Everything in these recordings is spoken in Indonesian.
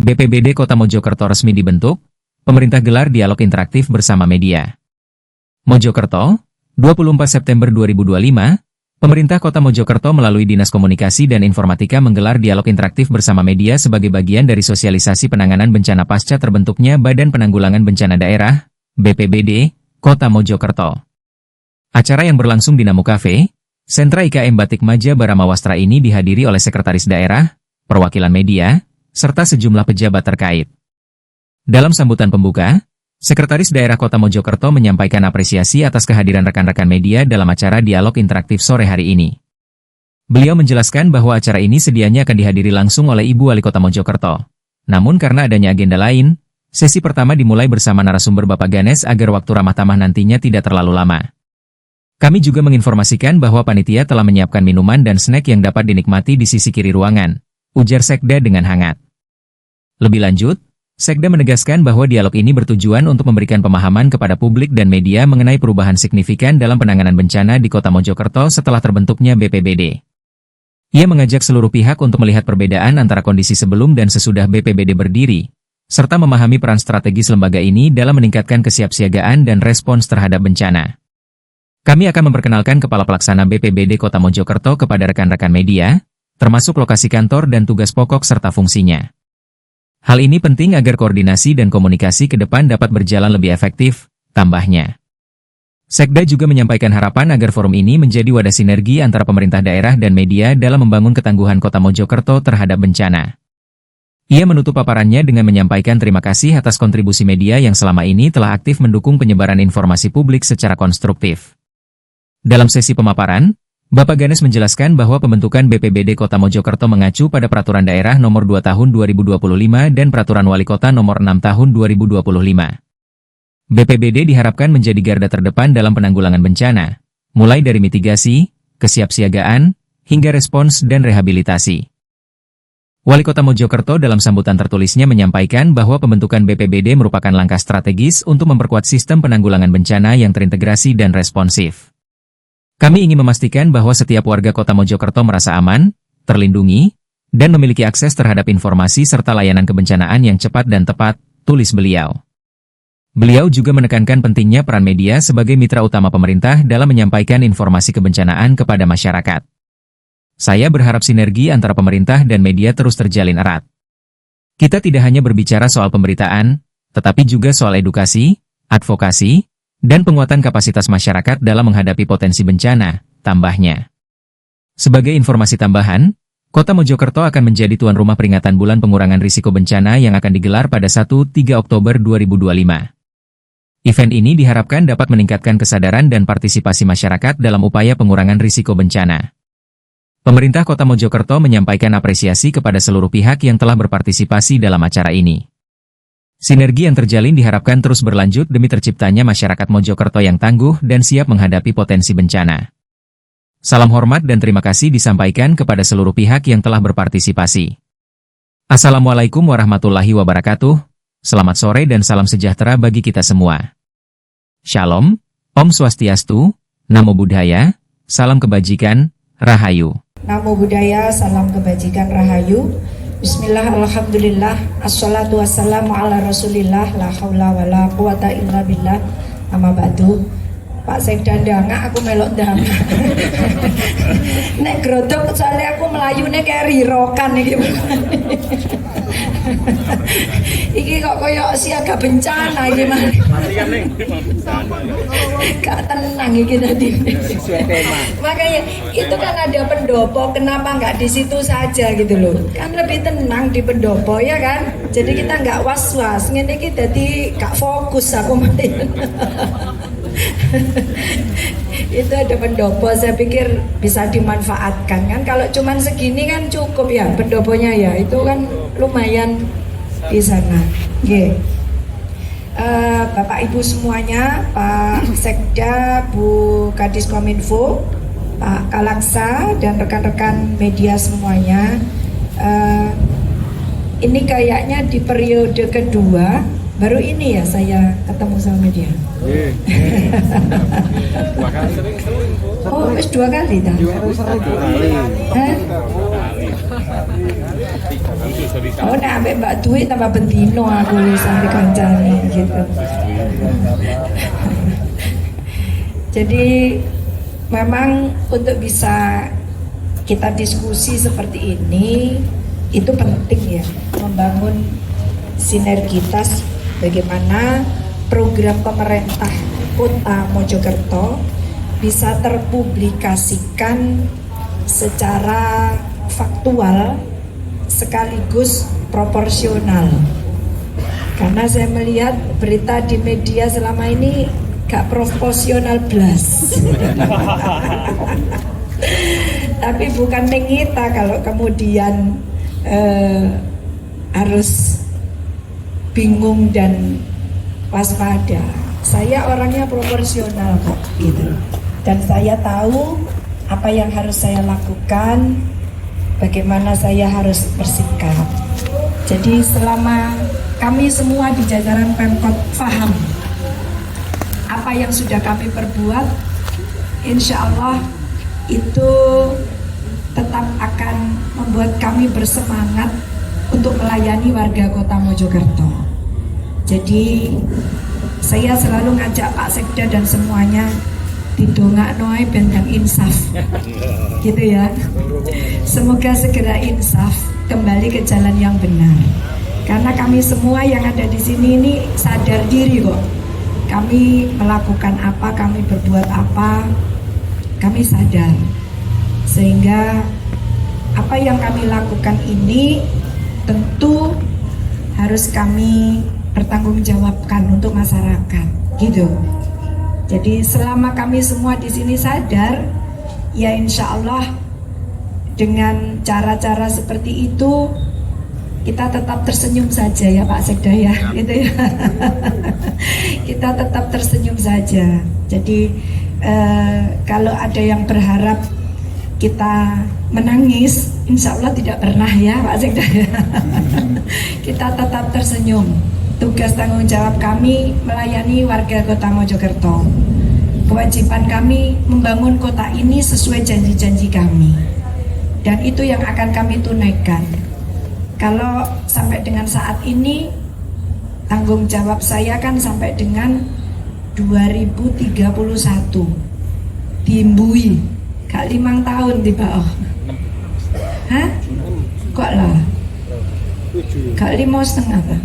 BPBD Kota Mojokerto resmi dibentuk, pemerintah gelar dialog interaktif bersama media. Mojokerto, 24 September 2025, pemerintah Kota Mojokerto melalui Dinas Komunikasi dan Informatika menggelar dialog interaktif bersama media sebagai bagian dari sosialisasi penanganan bencana pasca terbentuknya Badan Penanggulangan Bencana Daerah, BPBD, Kota Mojokerto. Acara yang berlangsung di Namu Cafe, Sentra IKM Batik Maja Barama Wastra ini dihadiri oleh Sekretaris Daerah, perwakilan media, serta sejumlah pejabat terkait. Dalam sambutan pembuka, Sekretaris Daerah Kota Mojokerto menyampaikan apresiasi atas kehadiran rekan-rekan media dalam acara dialog interaktif sore hari ini. Beliau menjelaskan bahwa acara ini sedianya akan dihadiri langsung oleh Ibu Wali Kota Mojokerto. Namun karena adanya agenda lain, sesi pertama dimulai bersama narasumber Bapak Ganes agar waktu ramah tamah nantinya tidak terlalu lama. Kami juga menginformasikan bahwa panitia telah menyiapkan minuman dan snack yang dapat dinikmati di sisi kiri ruangan, ujar Sekda dengan hangat. Lebih lanjut, Sekda menegaskan bahwa dialog ini bertujuan untuk memberikan pemahaman kepada publik dan media mengenai perubahan signifikan dalam penanganan bencana di Kota Mojokerto setelah terbentuknya BPBD. Ia mengajak seluruh pihak untuk melihat perbedaan antara kondisi sebelum dan sesudah BPBD berdiri, serta memahami peran strategis lembaga ini dalam meningkatkan kesiapsiagaan dan respons terhadap bencana. Kami akan memperkenalkan Kepala Pelaksana BPBD Kota Mojokerto kepada rekan-rekan media, termasuk lokasi kantor dan tugas pokok serta fungsinya. Hal ini penting agar koordinasi dan komunikasi ke depan dapat berjalan lebih efektif, tambahnya. Sekda juga menyampaikan harapan agar forum ini menjadi wadah sinergi antara pemerintah daerah dan media dalam membangun ketangguhan Kota Mojokerto terhadap bencana. Ia menutup paparannya dengan menyampaikan terima kasih atas kontribusi media yang selama ini telah aktif mendukung penyebaran informasi publik secara konstruktif. Dalam sesi pemaparan, Bapak Ganes menjelaskan bahwa pembentukan BPBD Kota Mojokerto mengacu pada Peraturan Daerah Nomor 2 Tahun 2025 dan Peraturan Wali Kota Nomor 6 Tahun 2025. BPBD diharapkan menjadi garda terdepan dalam penanggulangan bencana, mulai dari mitigasi, kesiapsiagaan, hingga respons dan rehabilitasi. Wali Kota Mojokerto dalam sambutan tertulisnya menyampaikan bahwa pembentukan BPBD merupakan langkah strategis untuk memperkuat sistem penanggulangan bencana yang terintegrasi dan responsif. Kami ingin memastikan bahwa setiap warga Kota Mojokerto merasa aman, terlindungi, dan memiliki akses terhadap informasi serta layanan kebencanaan yang cepat dan tepat, tulis beliau. Beliau juga menekankan pentingnya peran media sebagai mitra utama pemerintah dalam menyampaikan informasi kebencanaan kepada masyarakat. Saya berharap sinergi antara pemerintah dan media terus terjalin erat. Kita tidak hanya berbicara soal pemberitaan, tetapi juga soal edukasi, advokasi, dan penguatan kapasitas masyarakat dalam menghadapi potensi bencana, tambahnya. Sebagai informasi tambahan, Kota Mojokerto akan menjadi tuan rumah peringatan Bulan Pengurangan Risiko Bencana yang akan digelar pada 1-3 Oktober 2025. Event ini diharapkan dapat meningkatkan kesadaran dan partisipasi masyarakat dalam upaya pengurangan risiko bencana. Pemerintah Kota Mojokerto menyampaikan apresiasi kepada seluruh pihak yang telah berpartisipasi dalam acara ini. Sinergi yang terjalin diharapkan terus berlanjut demi terciptanya masyarakat Mojokerto yang tangguh dan siap menghadapi potensi bencana. Salam hormat dan terima kasih disampaikan kepada seluruh pihak yang telah berpartisipasi. Assalamualaikum warahmatullahi wabarakatuh, selamat sore dan salam sejahtera bagi kita semua. Shalom, Om Swastiastu, Namo Buddhaya, salam kebajikan, Rahayu. Namo Buddhaya, salam kebajikan, Rahayu. Bismillah, alhamdulillah, assalatu wassalamu ala rasulillah, la haula wa la quwata illa billah, amma ba'du. Pak Sekda ndangak, aku melok ndangak. Nek grodok soalnya aku melayune kayak rirokan iki. Iki kok koyo siaga bencana iki mah. Gak tenang iki tadi. Makanya itu kan ada pendopo, kenapa nggak di situ saja gitu loh? Kan lebih tenang di pendopo ya kan? Jadi kita nggak was-was. Ngene iki dadi gak fokus aku mah. Itu ada pendopo, saya pikir bisa dimanfaatkan kan. Kalau cuman segini kan cukup ya pendoponya ya, itu kan lumayan di sana. Bapak Ibu semuanya, Pak Sekda, Bu Kadis Kominfo, Pak Kalaksa dan rekan-rekan media semuanya, ini kayaknya di periode kedua baru ini ya saya ketemu sama media. Oh, wis 2 kali dah. Oh, nek ambek Mbak Dwi tambah bendino aku sampai kancane gitu. Jadi memang untuk bisa kita diskusi seperti ini itu penting ya, membangun sinergitas bagaimana program pemerintah Kota Mojokerto bisa terpublikasikan secara faktual sekaligus proporsional. Karena saya melihat berita di media selama ini gak proporsional blas. Tapi bukan mengita kalau kemudian harus bingung dan waspada. Saya orangnya proporsional kok gitu. Dan saya tahu apa yang harus saya lakukan, bagaimana saya harus bersikap. Jadi selama kami semua di jajaran Pemkot paham apa yang sudah kami perbuat, insya Allah itu tetap akan membuat kami bersemangat untuk melayani warga Kota Mojokerto. Jadi saya selalu ngajak Pak Sekda dan semuanya didongakno bentang insaf, gitu ya. Semoga segera insaf kembali ke jalan yang benar. Karena kami semua yang ada di sini ini sadar diri kok. Kami melakukan apa, kami berbuat apa, kami sadar. Sehingga apa yang kami lakukan ini tentu harus kami pertanggungjawabkan untuk masyarakat, gitu. Jadi selama kami semua di sini sadar, ya insya Allah dengan cara-cara seperti itu kita tetap tersenyum saja ya Pak Sekda ya, gitu ya. Kita tetap tersenyum saja. Jadi kalau ada yang berharap kita menangis, insya Allah tidak pernah ya Pak Sekda. Kita tetap tersenyum. Tugas tanggung jawab kami melayani warga Kota Mojokerto. Kewajiban kami membangun kota ini sesuai janji-janji kami. Dan itu yang akan kami tunaikan. Kalau sampai dengan saat ini, tanggung jawab saya kan sampai dengan 2031. Diimbui, gak 5 tahun tiba. Hah? Kok lah? Gak 5,5 kan?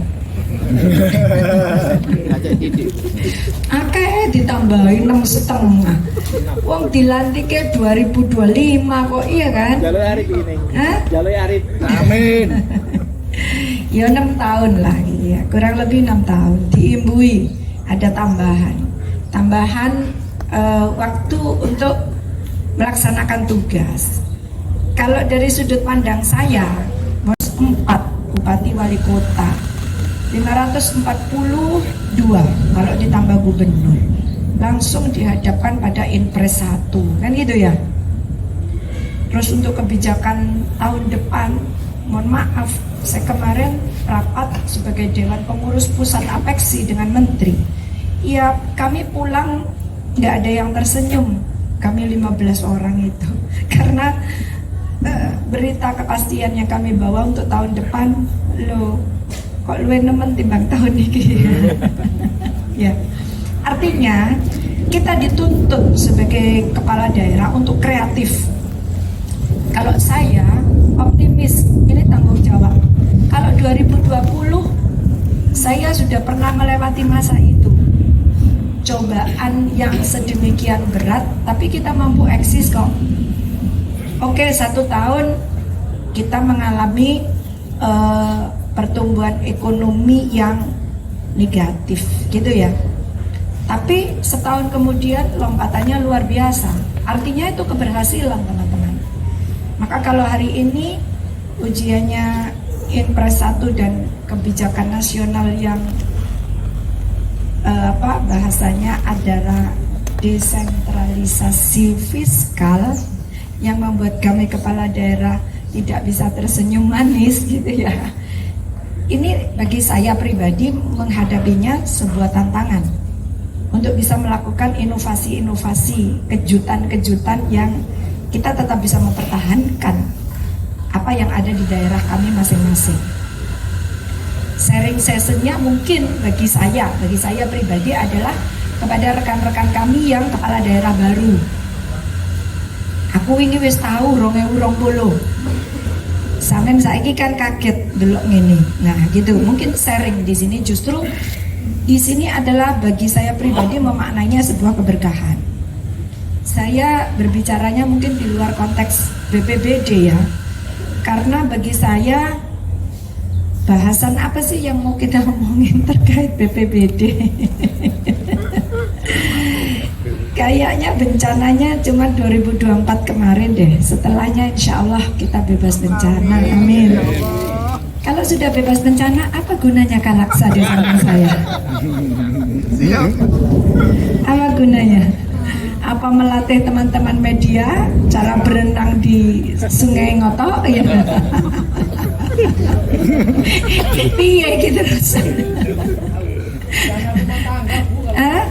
Akeh ditambahin 6,5. Wong dilantiknya 2025 kok, iya kan? Jalur Arif ini. Hah? Jalur Arif. Amin. Ya 6 tahun lah gitu ya. Kurang lebih 6 tahun. Diimbui ada tambahan waktu untuk melaksanakan tugas. Kalau dari sudut pandang saya, 4 bupati wali kota, 542 kalau ditambah gubernur, langsung dihadapkan pada Inpres 1, kan gitu ya. Terus untuk kebijakan tahun depan, mohon maaf, saya kemarin rapat sebagai Dewan Pengurus Pusat Apeksi dengan Menteri. Ya kami pulang nggak ada yang tersenyum, kami 15 orang itu, karena berita kepastian yang kami bawa untuk tahun depan, loh kok luwe nemen timbang tahun ini. Ya, artinya kita dituntut sebagai kepala daerah untuk kreatif. Kalau saya optimis, ini tanggung jawab. Kalau 2020 saya sudah pernah melewati masa itu, cobaan yang sedemikian berat, tapi kita mampu eksis kok. Oke, 1 tahun kita mengalami pertumbuhan ekonomi yang negatif gitu ya, tapi setahun kemudian lompatannya luar biasa. Artinya itu keberhasilan teman-teman. Maka kalau hari ini ujiannya Inpres 1 dan kebijakan nasional yang bahasanya adalah desentralisasi fiskal, yang membuat kami kepala daerah tidak bisa tersenyum manis gitu ya. Ini bagi saya pribadi menghadapinya sebuah tantangan untuk bisa melakukan inovasi-inovasi, kejutan-kejutan yang kita tetap bisa mempertahankan apa yang ada di daerah kami masing-masing. Sharing sessionnya mungkin bagi saya pribadi adalah kepada rekan-rekan kami yang kepala daerah baru. Aku ini wis tahu 2020. Sampeyan saiki kan kaget delok ngene. Nah, gitu. Mungkin sharing di sini justru di sini adalah bagi saya pribadi memaknainya sebuah keberkahan. Saya berbicaranya mungkin di luar konteks BPBD ya. Karena bagi saya bahasan apa sih yang mau kita omongin terkait BPBD? Kayaknya bencananya cuma 2024 kemarin deh. Setelahnya insya Allah kita bebas bencana, amin. Kalau sudah bebas bencana, apa gunanya Kalaksa di sana saya? Apa gunanya? Apa melatih teman-teman media cara berenang di Sungai Ngoto? Ya. Piye gitu terus. Hah?